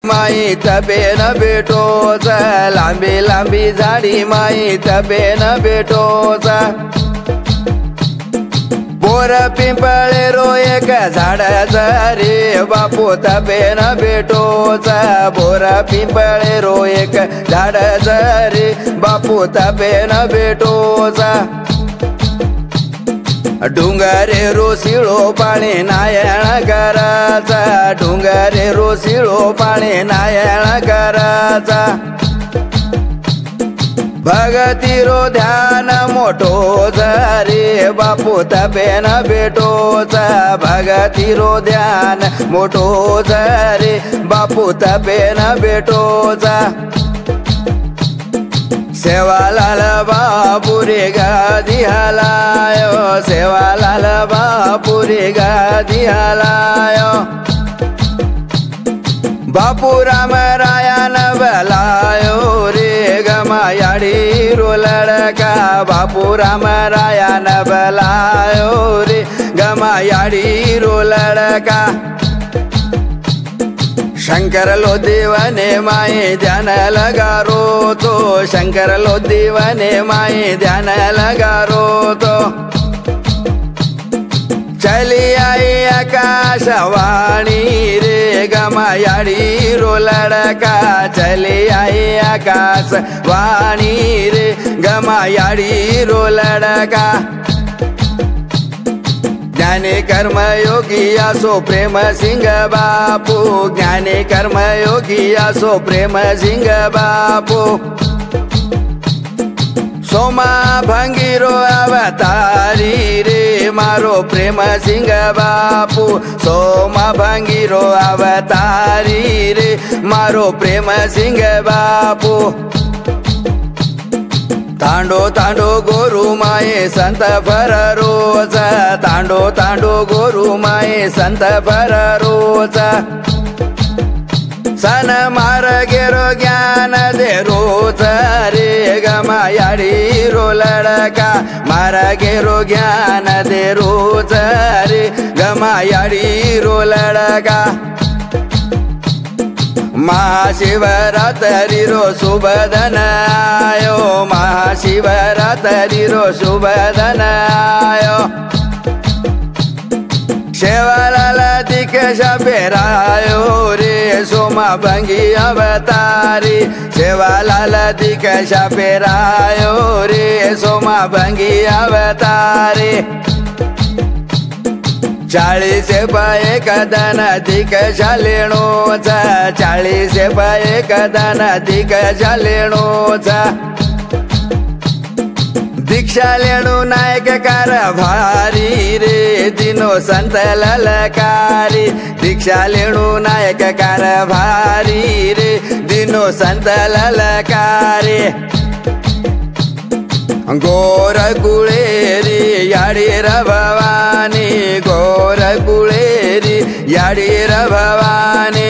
माई तपेन भेटोच लांबी लांबी झाडी माई तपेन भेटोच बोर पिंपळे रो एक झाडाचा रे बापू तपेन भेटोच बोर पिंपळे रो एक झाडाचा रे बापू तपेन भेटोच डुंगरे रोसिळो पाणी नायण कराचा डुंगरे रोसिळो पाणी नायण कराचा भगती रो ध्यान मोठो रे बापू तपेन भेटोच भगती रो ध्यान मोठो रे बापू तपेन भेटोच सेवालाल बापू रे गादी हलायो सेवालाल बापू रे गादी हलायो बापू राम रायान बलायो रे गमायाडी रो लड़का बापू राम रायान बलायो रे गमायाडी रो लड़का शंकर लो देवाने माए ध्यान लगारो तो शंकर लो देवाने माए ध्यान लगारो तो चली आई आकाशवाणी रे गमायाडी रो लड़का चली आई आकाशवाणी रे गमायाडी रो लड़का ज्ञानी कर्म योगी आसो प्रेम सिंह बापू ज्ञानी कर्म योगी आसो प्रेम सिंह बापू सोमा भंगीरो अवतारी रे मारो प्रेम सिंह बापू सोमा भंगीरो अवतारी रे मारो प्रेम सिंह बापू तांडो तांडो गोरु माए संत फर रोज तांडो तांडो गोरु माए संत फर रोज सन मार गेरो ज्ञान दे रोज रे गमायाडी रो लड़का मार गेरो ज्ञान दे रोज रे गमायाडी रो लड़का महाशिवरात्रि रो शुभ दिन आयो महाशिवरात्रि रो शुभ दिन आयो सेवालाल दीक्षा पेरायो रे सोमा भंगी अवतारी सेवालाल दीक्षा पेरायो रे सोमा भंगी अवतारी 40 पाये कदन दीक्षा लेणोचा 40 पाये कदन दीक्षा लेणोचा दीक्षा लेणू नायक कारभारी रे दिनो संत ललकारी दीक्षा लेणू नायक कारभारी रे दिनो संत ललकारी गोर कुळेरी याडी र भवानी गोर कुळेरी याडी र भवानी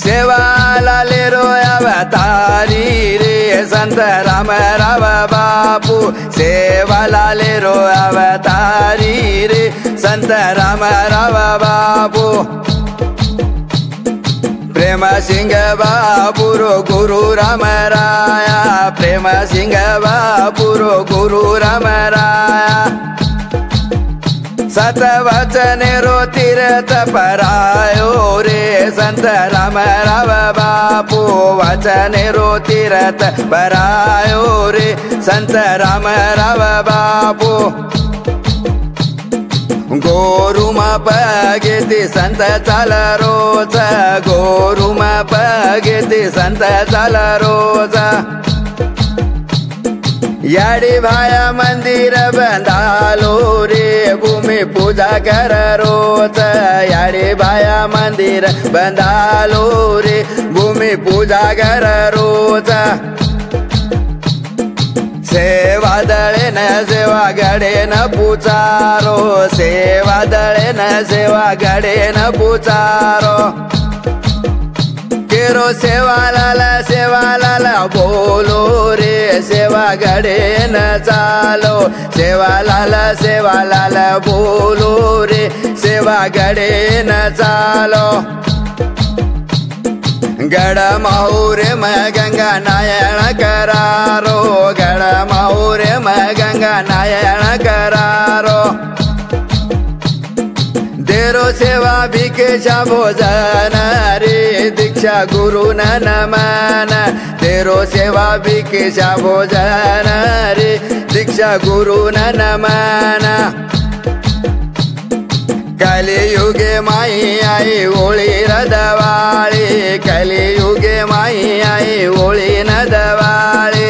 सेवालाले रो अवतारी रे संत राम राव बापू सेवालाले रो अवतारी रे संत राम राव बापू प्रेम सिंह बापू रो गुरु राम राया प्रेम सिंह बापू रो गुरु राम राया सत वचन रो तीर्थ परायो रे संत राम राव बापू वचन रो तीर्थ परायो रे संत राम राव बापू गोरुमा पगेती संत चाल रोज गोरुमा पगेती संत चाल रोज याडी भाया मंदिर बंधालो रे भूमि पूजा कर रोज याडी भाया मंदिर बंधालो रे भूमि पूजा कर रोज सेवा दळे न सेवा गडे न पुचारो सेवा दळे न सेवा गडे न पुचारो केरो सेवालाला बोलो रे सेवा गडे न चालो सेवालाला बोलो रे सेवा गडे न चालो गड माहुरे म गंगा नारायण करारो गड माहुरे म गंगा नारायण करारो देरो सेवा भिकेशा भोजन रे दीक्षा गुरु नमन देरो सेवा भिकेशा भोजन रे दीक्षा गुरु नमन कलियुगे माई आई ओळी रदवाळी कलियुगे माई आई ओळी नदवाळी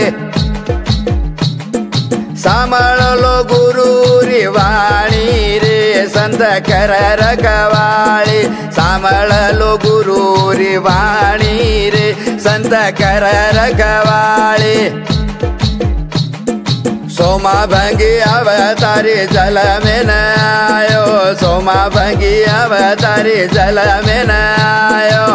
सांभाळलो गुरु री वाणी रे संत कर रखवाळी सांभाळलो गुरु री वाणी रे संत कर रखवाळी सोमा भंगी अवतारी जल में न आयो सोमा भंगी अवतारी जल में न आयो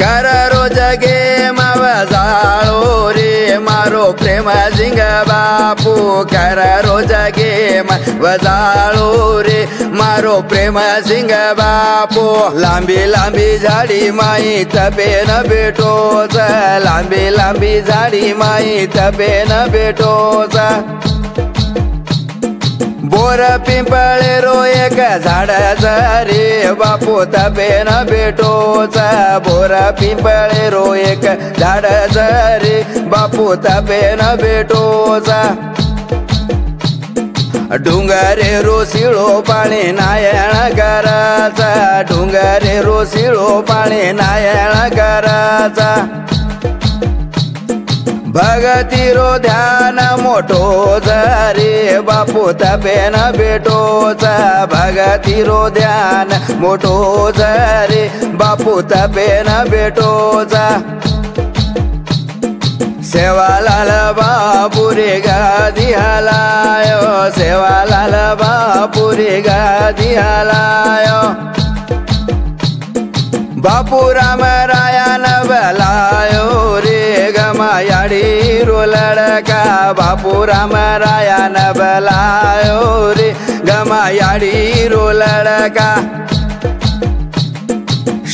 कर रोज गे मवजाळो रे मारो प्रेम सिंग बापू कर रोज गे मवजाळो रे मारो प्रेम सिंग बापू लांबी लांबी झाडी माई तबे न भेटोच लांबी लांबी झाडी माई तबे न भेटोच बोर पिंपळे रो एक झाडाचा रे बापू तबे न भेटोच बोर पिंपळे रो एक झाडाचा रे बापू तबे न भेटोच डुंगरे रोसिळो पाणी नारायण कराचा डुंगरे रोसिळो पाणी नारायण कराचा भगती रो ध्यान मोठो रे बापू तबे न भेटोच भगती रो ध्यान मोठो रे बापू तबे न भेटोच सेवालाल बापू रे गादी हलायो सेवालाल बापू रे गादी हलायो बापू राम रायन बलायो रे गमायाड़ी रो लड़का बापू राम रायन बलायो रे गमायाड़ी रो लड़का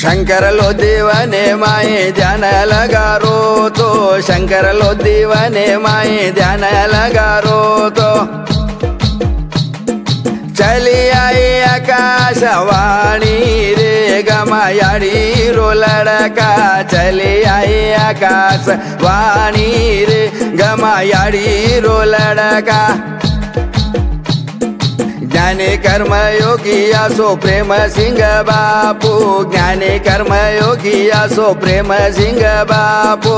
शंकर लो देवने माए ध्यान लगारो तो शंकर लो देवने माए ध्यान लगारो तो चली आई आकाशवाणी रे गमायाड़ी रो लड़का चली आई आकाशवाणी रे गमायाड़ी रो लड़का ज्ञानी कर्म योगी आसो प्रेम सिंग बापू ज्ञानी कर्म योगी आसो प्रेम सिंग बापू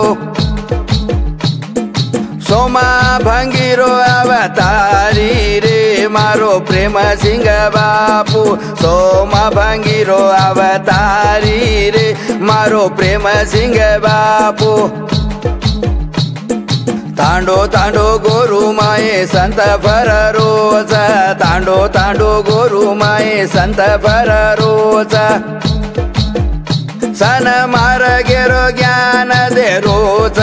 सोमा भंगीरो अवतारी रे मारो प्रेम सिंग बापू सोमा भंगीरो अवतारी रे मारो प्रेम सिंग बापू तांडो तांडो गोरु माए संत भर रोज तांडो तांडो गोरु माए संत भर रोज सन मार गेरो ज्ञान दे रोज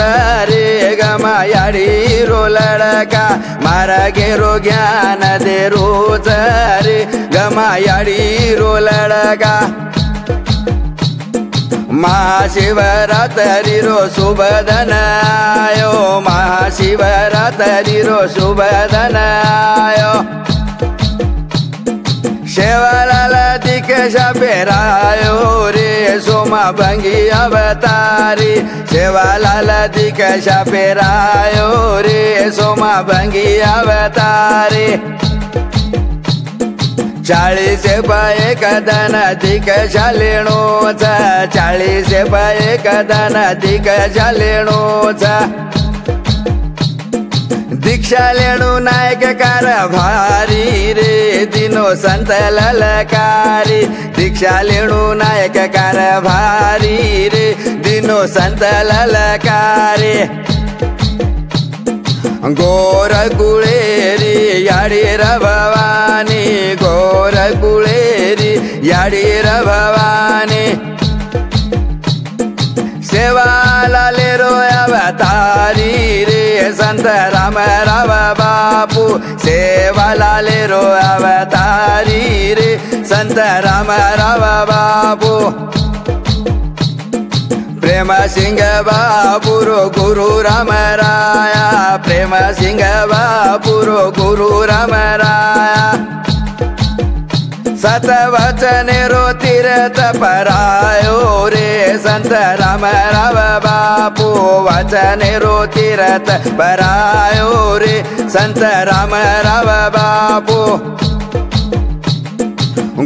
रे गमायाड़ी रो लड़का मार गेरो ज्ञान दे रोज रे गमायाड़ी रो लड़का महाशिवरात्रि रो शुभ दिन आयो महाशिवरात्रि रो शुभ दिन आयो सेवालाल दीक्षा पेरायो रे सोमा भंगी अवतारी सेवालाल दीक्षा पेरायो रे सोमा भंगी अवतारी 40 पाये कदन दीक्षा लेणोचा 40 पाये कदन दीक्षा लेणोचा दीक्षा लेणू नायक कारभारी रे दिनो संत ललकारी दीक्षा लेणू नायक कारभारी रे दिनो संत ललकारी गोर कुळेरी याडी र भवानी गोर कुळेरी याडी र भवानी सेवालाले रो अवतारी रे संत राम राव बापू सेवालाले रो अवतारी रे संत राम राव बापू प्रेम सिंह बापुरो गुरु रामराया प्रेम सिंह बापुरो गुरु रामराया सत वचनेरो तीर्थ परायो रे संत राम राव बापू वचनेरो तीर्थ परायो रे संत राम राव बापू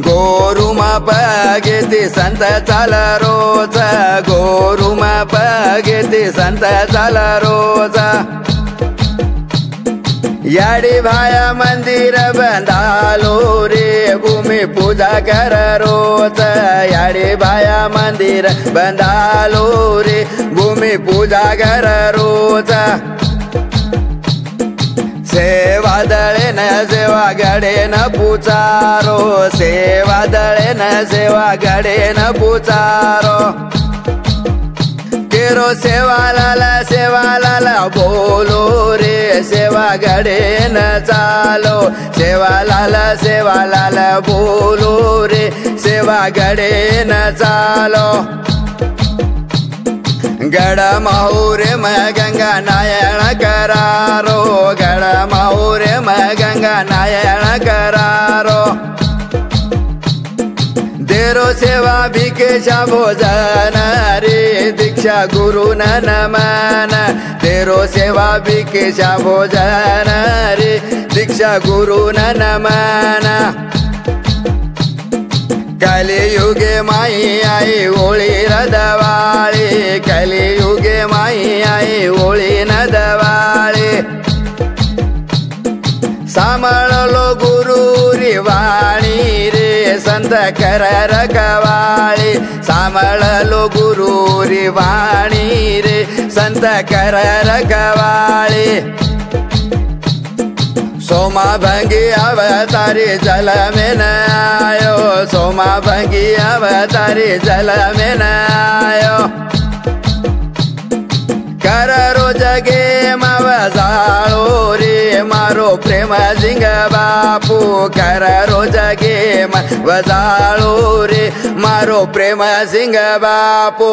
गोरुमा पगेती संत चाल रोज गोरुमा पगेती संत चाल रोज याडी भाया मंदिर बंधालो रे भूमि पूजा कर रोज याडी भाया मंदिर बंधालो रे भूमि पूजा कर रोज सेवा दळे न सेवा गडे न पुचारो सेवा दळे न सेवा गडे न पुचारो केरो सेवा लाला बोलो रे सेवा गडे न चालो सेवा लाला बोलो रे सेवा गडे न चालो गड माहुरे म गंगा नारायण करारो गड माहुरे म गंगा नारायण करारो देरो सेवा भिकेशा भोजन रे दीक्षा गुरु नमन देरो सेवा भिकेशा भोजन रे दीक्षा गुरु नमन कलियुगे माई आई ओळी रदवाळी कलियुगे माई आई ओळी नदवाळी सांभाळलो गुरु री वाणी रे संत कर रखवाळी सांभाळलो गुरु री वाणी रे संत कर रखवाळी सोमा भंगी अवतारी जल में न आयो सोमा भंगी अवतारी जल में न आयो कर रोज गे मवजाळो रे मारो प्रेम सिंह बापू कर रोज गे मवजाळो रे मारो प्रेम सिंह बापू।